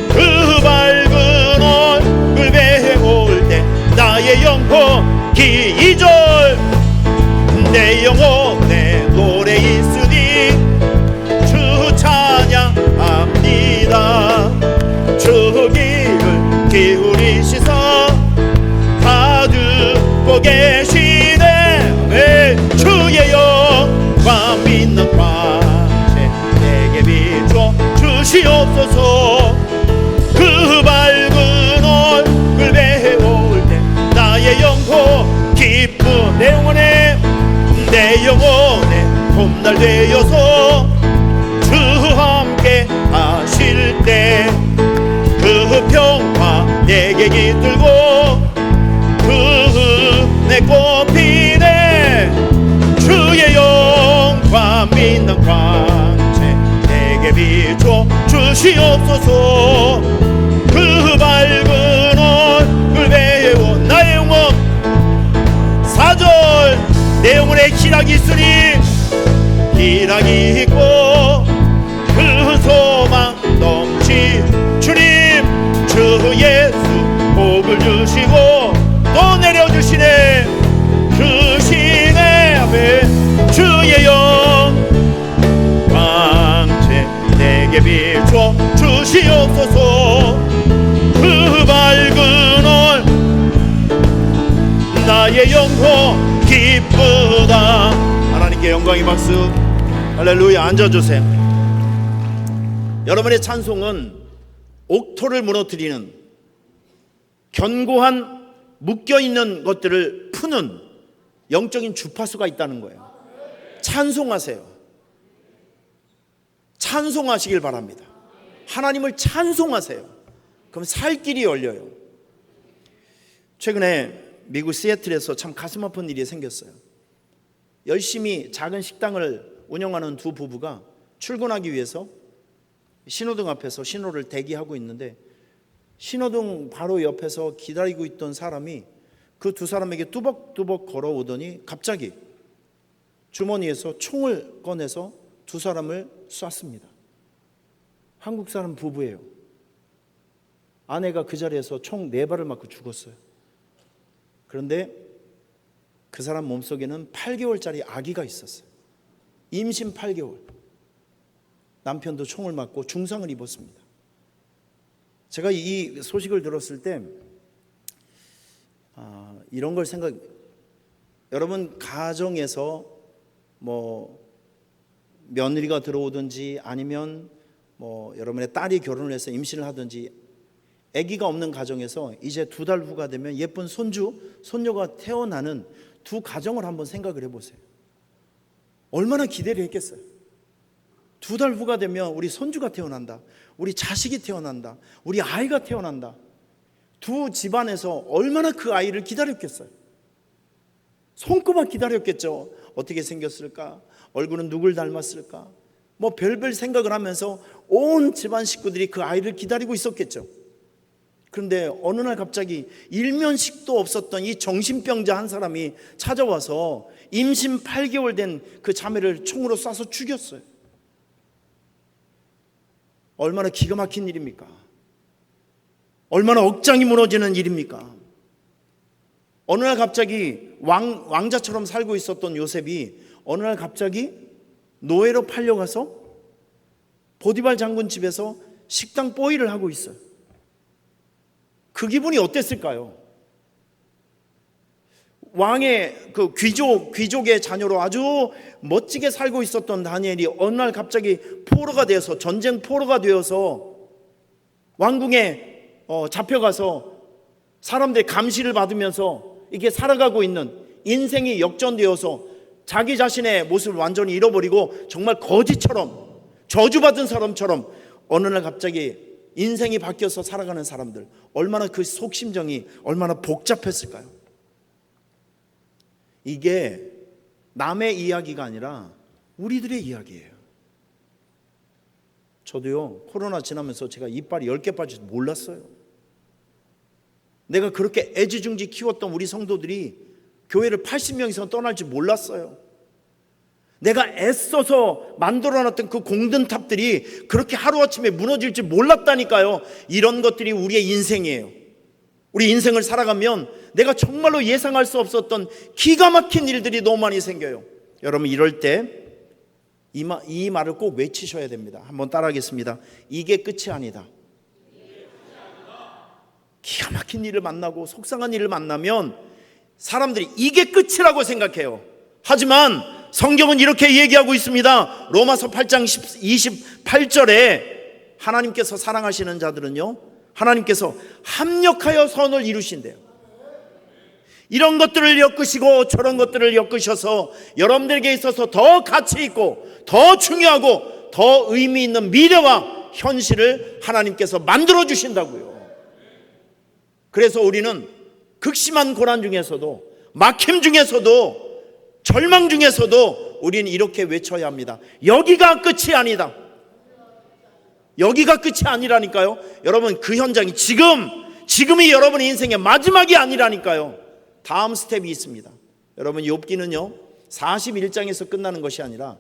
C: 그 밝은 얼굴 배울 때 나의 영혼 기절. 내 영혼에 노래 있으니 주 찬양합니다. 주 귀를 기울이시사 다 듣고 계시네. 왜 주의 영광 빛난 광채 내게 비춰 주시옵소서. 그 밝은 얼굴 배울 때 나의 영혼 기쁜 내 영혼에 봄날 되어서 주 함께 하실 때 그 평화 내게 깃들고 그 은혜 꽃피네. 주의 영광 빛난 광채 내게 비춰 주시옵소서. 그 밝은 얼굴 배운 나의 영혼 4절 내 영혼에 희락이 있으니 희락이 있고 그 소망 넘치 주님 주 예수 복을 주시고 또 내려주시네. 주시네. 아멘. 주의 영광채 내게 비춰 주시옵소서. 그 밝은 얼 나의 영혼 기쁘다. 하나님께 영광의 박수. 할렐루야. 앉아주세요. 여러분의 찬송은 옥토를 무너뜨리는 견고한 묶여있는 것들을 푸는 영적인 주파수가 있다는 거예요. 찬송하세요. 찬송하시길 바랍니다. 하나님을 찬송하세요. 그럼 살 길이 열려요. 최근에 미국 시애틀에서 참 가슴 아픈 일이 생겼어요. 열심히 작은 식당을 운영하는 두 부부가 출근하기 위해서 신호등 앞에서 신호를 대기하고 있는데 신호등 바로 옆에서 기다리고 있던 사람이 그 두 사람에게 뚜벅뚜벅 걸어오더니 갑자기 주머니에서 총을 꺼내서 두 사람을 쐈습니다. 한국 사람 부부예요. 아내가 그 자리에서 총 4발을 맞고 죽었어요. 그런데 그 사람 몸속에는 8개월짜리 아기가 있었어요. 임신 8개월. 남편도 총을 맞고 중상을 입었습니다. 제가 이 소식을 들었을 때 이런 걸 여러분 가정에서 뭐 며느리가 들어오든지 아니면 뭐 여러분의 딸이 결혼을 해서 임신을 하든지 아기가 없는 가정에서 이제 2달 후가 되면 예쁜 손녀가 태어나는 두 가정을 한번 생각을 해보세요. 얼마나 기대를 했겠어요. 2달 후가 되면 우리 손주가 태어난다, 우리 자식이 태어난다, 우리 아이가 태어난다. 두 집안에서 얼마나 그 아이를 기다렸겠어요. 손꼽아 기다렸겠죠. 어떻게 생겼을까? 얼굴은 누굴 닮았을까? 뭐 별별 생각을 하면서 온 집안 식구들이 그 아이를 기다리고 있었겠죠. 그런데 어느 날 갑자기 일면식도 없었던 이 정신병자 한 사람이 찾아와서 임신 8개월 된 그 자매를 총으로 쏴서 죽였어요. 얼마나 기가 막힌 일입니까? 얼마나 억장이 무너지는 일입니까? 어느 날 갑자기 왕자처럼 살고 있었던 요셉이 어느 날 갑자기 노예로 팔려가서 보디발 장군 집에서 식당 보이를 하고 있어요. 그 기분이 어땠을까요? 왕의 그 귀족의 자녀로 아주 멋지게 살고 있었던 다니엘이 어느 날 갑자기 포로가 되어서 전쟁 포로가 되어서 왕궁에 잡혀가서 사람들의 감시를 받으면서 이렇게 살아가고 있는 인생이 역전되어서 자기 자신의 모습을 완전히 잃어버리고 정말 거지처럼 저주받은 사람처럼 어느 날 갑자기 인생이 바뀌어서 살아가는 사람들, 얼마나 그 속심정이 얼마나 복잡했을까요? 이게 남의 이야기가 아니라 우리들의 이야기예요. 저도요, 코로나 지나면서 제가 이빨이 10개 빠질지 몰랐어요. 내가 그렇게 애지중지 키웠던 우리 성도들이 교회를 80명 이상 떠날지 몰랐어요. 내가 애써서 만들어놨던 그 공든탑들이 그렇게 하루아침에 무너질지 몰랐다니까요. 이런 것들이 우리의 인생이에요. 우리 인생을 살아가면 내가 정말로 예상할 수 없었던 기가 막힌 일들이 너무 많이 생겨요. 여러분, 이럴 때 이 말을 꼭 외치셔야 됩니다. 한번 따라하겠습니다. 이게 끝이 아니다. 기가 막힌 일을 만나고 속상한 일을 만나면 사람들이 이게 끝이라고 생각해요. 하지만 성경은 이렇게 얘기하고 있습니다. 로마서 8장 28절에 하나님께서 사랑하시는 자들은요, 하나님께서 합력하여 선을 이루신대요. 이런 것들을 엮으시고 저런 것들을 엮으셔서 여러분들에게 있어서 더 가치 있고 더 중요하고 더 의미 있는 미래와 현실을 하나님께서 만들어 주신다고요. 그래서 우리는 극심한 고난 중에서도, 막힘 중에서도, 절망 중에서도 우리는 이렇게 외쳐야 합니다. 여기가 끝이 아니다. 여기가 끝이 아니라니까요. 여러분, 그 현장이 지금이 여러분의 인생의 마지막이 아니라니까요. 다음 스텝이 있습니다. 여러분, 욥기는요 41장에서 끝나는 것이 아니라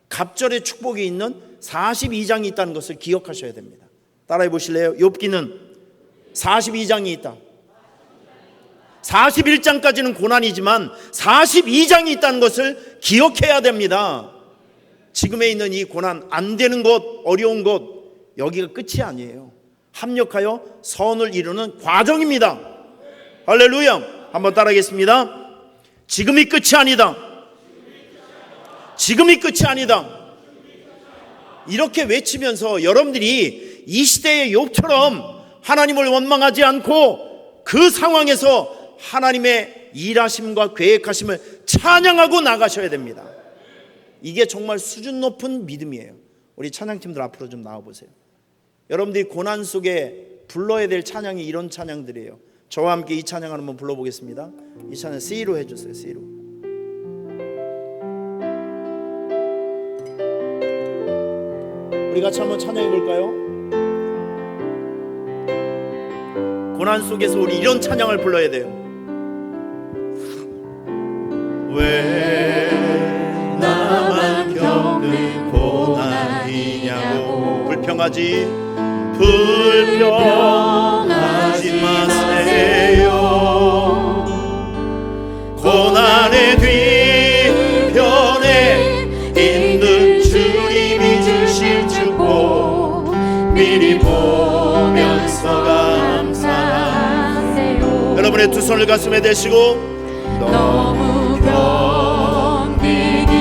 C: 갑절의 축복이 있는 42장이 있다는 것을 기억하셔야 됩니다. 따라해 보실래요? 욥기는 42장이 있다. 41장까지는 고난이지만 42장이 있다는 것을 기억해야 됩니다. 지금에 있는 이 고난, 안 되는 것, 어려운 것, 여기가 끝이 아니에요. 합력하여 선을 이루는 과정입니다. 할렐루야. 한번 따라하겠습니다. 지금이 끝이 아니다. 지금이 끝이 아니다. 이렇게 외치면서 여러분들이 이 시대의 욥처럼 하나님을 원망하지 않고 그 상황에서 하나님의 일하심과 계획하심을 찬양하고 나가셔야 됩니다. 이게 정말 수준 높은 믿음이에요. 우리 찬양팀들 앞으로 좀 나와보세요. 여러분들이 고난 속에 불러야 될 찬양이 이런 찬양들이에요. 저와 함께 이 찬양 한번 불러보겠습니다. 이 찬양 C로 해주세요. C로. 우리 같이 한번 찬양해 볼까요? 고난 속에서 우리 이런 찬양을 불러야 돼요. 왜 나만 겪는 고난이냐고. 불평하지 마세요. 고난의 뒤편에 있는 주님이 주신 축복 미리 보면서 감사하세요. 여러분의 두 손을 가슴에 대시고 너무 견디기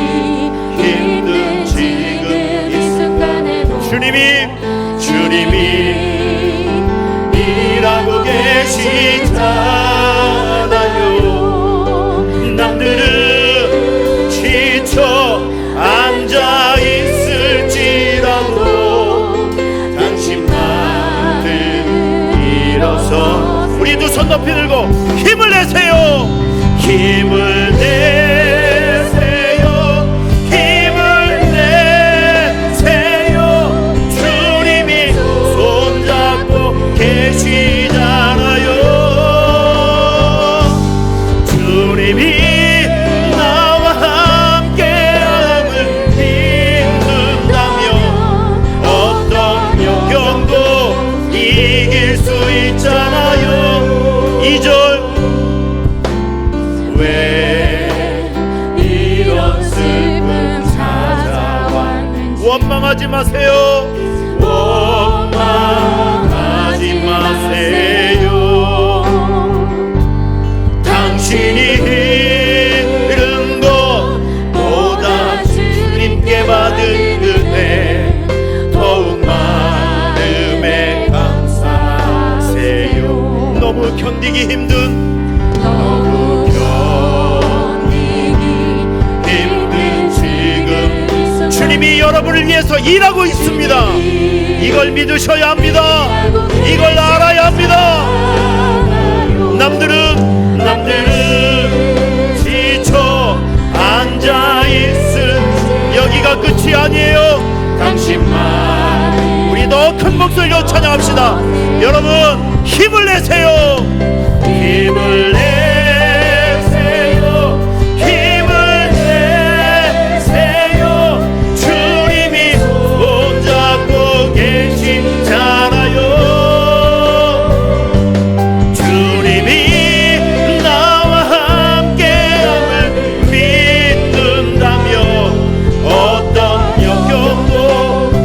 C: 힘든 지금 이 순간에도 주님이 일하고 계시잖아요. 남들은 지쳐 앉아 있을지라도 당신만은 일어서 우리 두 손 높이 들고 힘을 내세요. 힘을 내세요. 힘을 내세요. 주님이 손잡고 계시잖아요. 주님이 나와 함께함을 믿는다면 어떤 역경도 이길 수 있잖아요. 2절 왜 이런 슬픔 찾아왔는지 원망하지 마세요. 원망하지 마세요. 당신이 잃은 것보다 주님께 받은 은혜 더욱 마음에 감사하세요. 너무 견디기 힘든 지금 주님이 여러분을 위해서 일하고 있습니다. 이걸 믿으셔야 합니다. 이걸 알아야 합니다. 남들은 지쳐 앉아있을 여기가 끝이 아니에요. 당신만 우리 더 큰 목소리로 찬양합시다. 여러분 힘을 내세요. 힘을 내세요. 힘을 내세요. 주님이 손잡고 계시잖아요. 주님이 나와 함께함을 믿는다면 어떤 역경도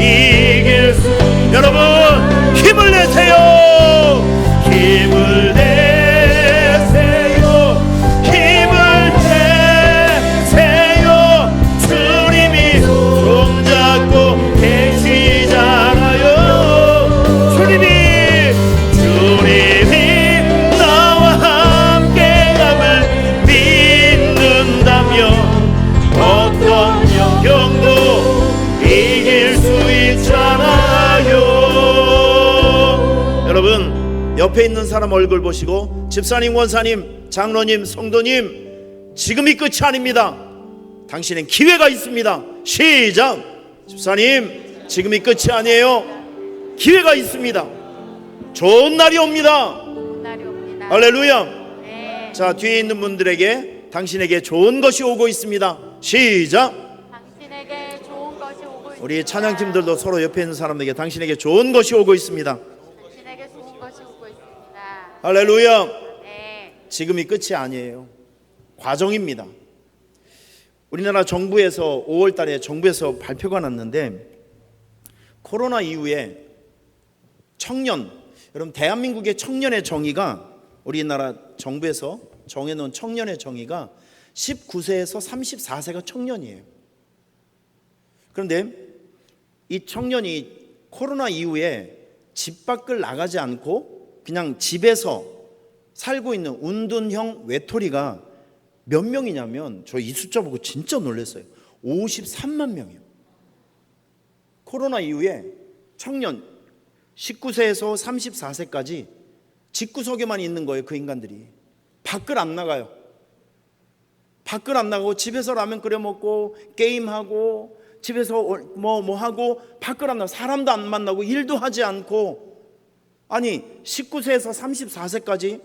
C: 이길 수. 여러분 힘을 내세요. 힘을 내세요. 힘을 내세요. 주님이 손잡고 계시잖아요. 주님이 나와 함께함을 믿는다면 어떤 역경도 이길 수 있잖아요. 여러분 옆에 있는 사람 얼굴 보시고 집사님, 권사님, 장로님, 성도님, 지금이 끝이 아닙니다. 당신은 기회가 있습니다. 시작. 집사님, 지금이 끝이 아니에요. 기회가 있습니다. 좋은 날이 옵니다.
D: 날이 옵니다.
C: 할렐루야.
D: 네.
C: 자, 뒤에 있는 분들에게 당신에게 좋은 것이 오고 있습니다. 시작.
D: 당신에게 좋은 것이 오고 있습니다.
C: 우리 찬양팀들도 서로 옆에 있는 사람에게 당신에게 좋은 것이 오고 있습니다.
D: 당신에게 좋은 것이 오고 있습니다.
C: 할렐루야.
D: 네.
C: 지금이 끝이 아니에요. 과정입니다. 우리나라 정부에서 5월 달에 정부에서 발표가 났는데 코로나 이후에 청년, 여러분 대한민국의 청년의 정의가 우리나라 정부에서 정해놓은 청년의 정의가 19세에서 34세가 청년이에요. 그런데 이 청년이 코로나 이후에 집 밖을 나가지 않고 그냥 집에서 살고 있는 운둔형 외톨이가 몇 명이냐면 저 이 숫자 보고 진짜 놀랐어요. 53만 명이에요. 코로나 이후에 청년 19세에서 34세까지 집구석에만 있는 거예요. 그 인간들이 밖을 안 나가요. 밖을 안 나가고 집에서 라면 끓여 먹고 게임하고 집에서 뭐 하고 밖을 안 나가고 사람도 안 만나고 일도 하지 않고, 아니 19세에서 34세까지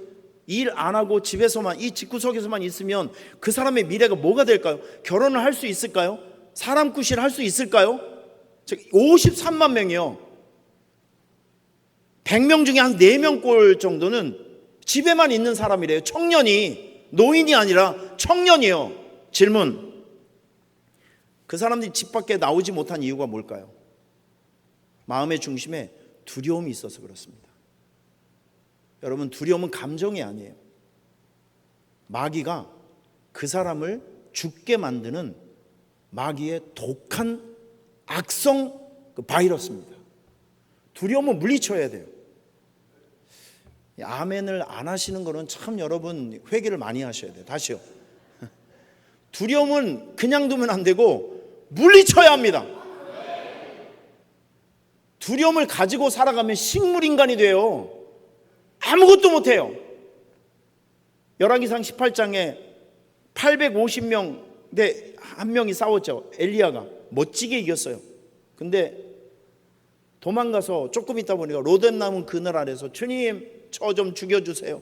C: 일 안 하고 집에서만 이 집구석에서만 있으면 그 사람의 미래가 뭐가 될까요? 결혼을 할 수 있을까요? 사람 구실을 할 수 있을까요? 53만 명이요. 100명 중에 한 4명 꼴 정도는 집에만 있는 사람이래요. 청년이, 노인이 아니라 청년이요. 질문, 그 사람들이 집 밖에 나오지 못한 이유가 뭘까요? 마음의 중심에 두려움이 있어서 그렇습니다. 여러분, 두려움은 감정이 아니에요. 마귀가 그 사람을 죽게 만드는 마귀의 독한 악성 바이러스입니다. 두려움은 물리쳐야 돼요. 아멘을 안 하시는 거는 참 여러분 회개를 많이 하셔야 돼요. 다시요. 두려움은 그냥 두면 안 되고 물리쳐야 합니다. 두려움을 가지고 살아가면 식물인간이 돼요. 아무것도 못해요. 열왕기상 18장에 850명인데 한 명이 싸웠죠. 엘리야가 멋지게 이겼어요. 근데 도망가서 조금 있다 보니까 로뎀 나무 그늘 아래서 주님 저 좀 죽여주세요.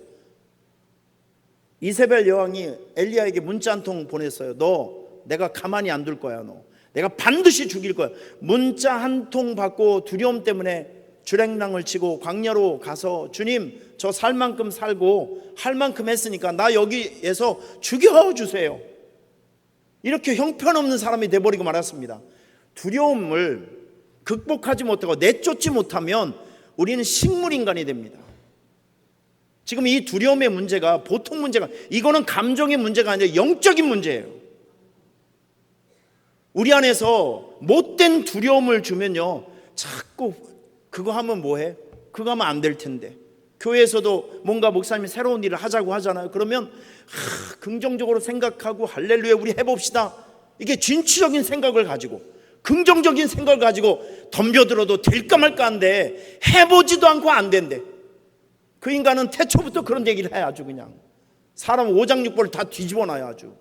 C: 이세벨 여왕이 엘리야에게 문자 한 통 보냈어요. 너 내가 가만히 안 둘 거야. 너 내가 반드시 죽일 거야. 문자 한 통 받고 두려움 때문에 주랭랑을 치고 광야로 가서 주님 저 살 만큼 살고 할 만큼 했으니까 나 여기에서 죽여주세요. 이렇게 형편없는 사람이 돼버리고 말았습니다. 두려움을 극복하지 못하고 내쫓지 못하면 우리는 식물인간이 됩니다. 지금 이 두려움의 문제가 보통 문제가, 이거는 감정의 문제가 아니라 영적인 문제예요. 우리 안에서 못된 두려움을 주면요, 자꾸 그거 하면 뭐해? 그거 하면 안 될 텐데. 교회에서도 뭔가 목사님이 새로운 일을 하자고 하잖아요. 그러면 긍정적으로 생각하고 할렐루야 우리 해봅시다. 이게 진취적인 생각을 가지고 긍정적인 생각을 가지고 덤벼들어도 될까 말까 한데 해보지도 않고 안 된대. 그 인간은 태초부터 그런 얘기를 해. 아주 그냥 사람 오장육부를 다 뒤집어 놔요. 아주.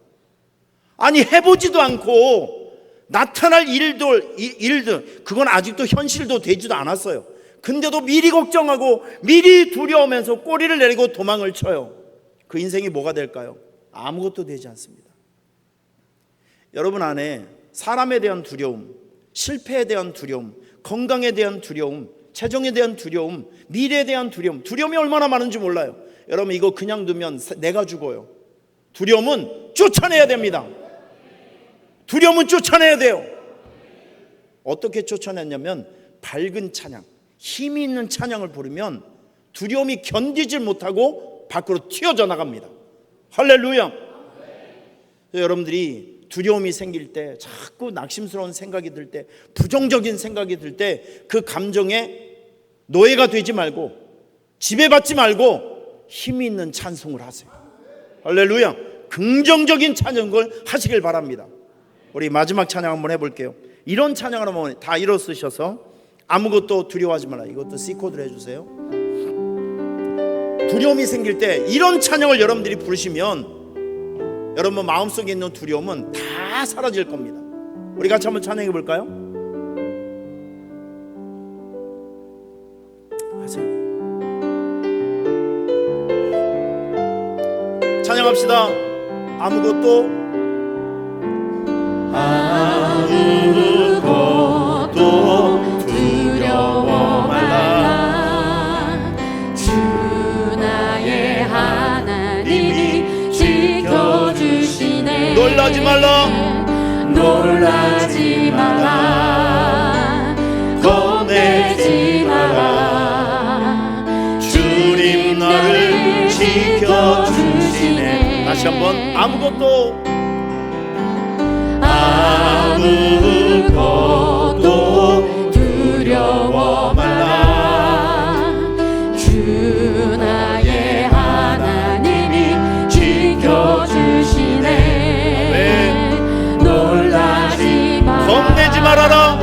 C: 아니 해보지도 않고 나타날 일들 그건 아직도 현실도 되지도 않았어요. 근데도 미리 걱정하고 미리 두려우면서 꼬리를 내리고 도망을 쳐요. 그 인생이 뭐가 될까요? 아무것도 되지 않습니다. 여러분 안에 사람에 대한 두려움, 실패에 대한 두려움, 건강에 대한 두려움, 재정에 대한 두려움, 미래에 대한 두려움, 두려움이 얼마나 많은지 몰라요. 여러분 이거 그냥 두면 내가 죽어요. 두려움은 쫓아내야 됩니다. 두려움은 쫓아내야 돼요. 어떻게 쫓아냈냐면 밝은 찬양, 힘이 있는 찬양을 부르면 두려움이 견디질 못하고 밖으로 튀어져 나갑니다. 할렐루야. 여러분들이 두려움이 생길 때, 자꾸 낙심스러운 생각이 들 때, 부정적인 생각이 들 때 그 감정에 노예가 되지 말고 지배받지 말고 힘이 있는 찬송을 하세요. 할렐루야. 긍정적인 찬양을 하시길 바랍니다. 우리 마지막 찬양 한번 해볼게요. 이런 찬양을 한번 다 일어서셔서 아무것도 두려워하지 말라. 이것도 C코드로 해주세요. 두려움이 생길 때 이런 찬양을 여러분들이 부르시면 여러분 마음속에 있는 두려움은 다 사라질 겁니다. 우리 같이 한번 찬양해 볼까요? 하세요. 찬양합시다. 아무것도 두려워 말라.
E: 주 나의 하나님이 지켜주시네.
C: 놀라지 말라.
E: 놀라지 마라. 겁내지 마라.
C: 주님 나를 지켜주시네. 다시 한번 아무것도
E: 두려워 말라. 주 나의 하나님이 지켜주시네. 놀라지 마라.
C: 겁내지 말아라.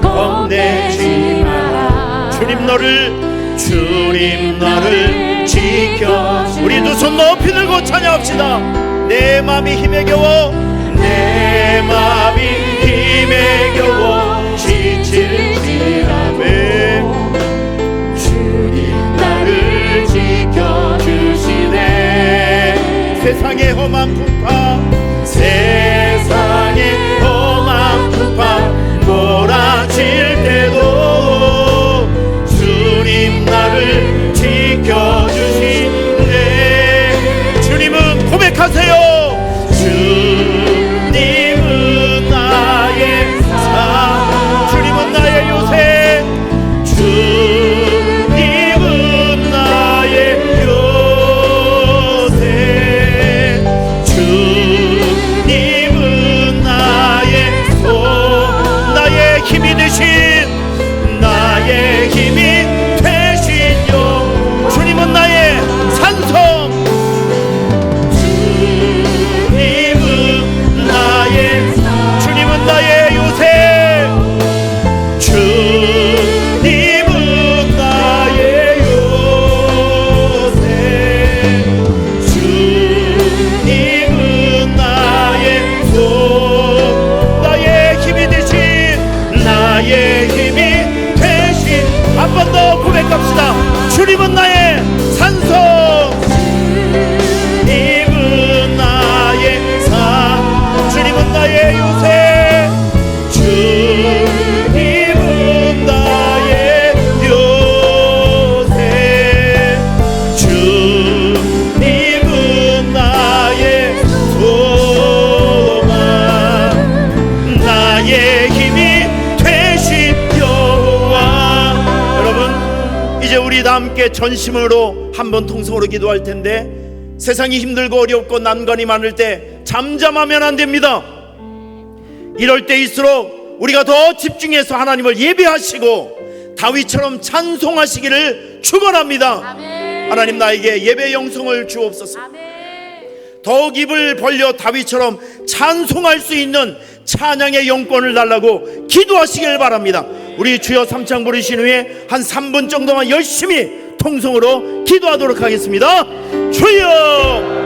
E: 겁내지 마라.
C: 주님 나를 지켜. 우리 두 손 높이 들고 찬양합시다. 내 맘이 힘에 겨워, 내 맘이 힘에 겨워 지칠지라도 주님 나를 지켜주시네. 세상의 험한 풍파, 세상의 험한 풍파 몰아칠 때도 주님 나를 지켜주시네. 주님은 고백하세요. 주님은 나의 사, 주님은 나의 요새, 주님은 나의 요새, 주님은 나의 손, 나의 힘이 되신, 나의 힘이 되신 영. 주님은 나의 산성, 주님은 나의 요새, 주님은 나의 요새, 주님은 나의 손, 나의 힘이 되신, 나의 힘이 되신. 한 번 더 고백합시다. 주님은 나의 산성, 주님은 나의 산, 주님은 나의 요새, 주님은 나의 요새, 주님은 나의 소망, 나의 힘이 되신 여호와. 여러분 이제 우리 다 함께 전심으로 한번 통성으로 기도할 텐데, 세상이 힘들고 어렵고 난관이 많을 때 잠잠하면 안 됩니다. 이럴 때일수록 우리가 더 집중해서 하나님을 예배하시고 다윗처럼 찬송하시기를 축원합니다.
D: 아멘.
C: 하나님 나에게 예배 영성을 주옵소서.
D: 아멘.
C: 더욱 입을 벌려 다윗처럼 찬송할 수 있는 찬양의 영권을 달라고 기도하시길 바랍니다. 우리 주여 삼창 부르신 후에 한 3분 정도만 열심히 통성으로 기도하도록 하겠습니다. 주여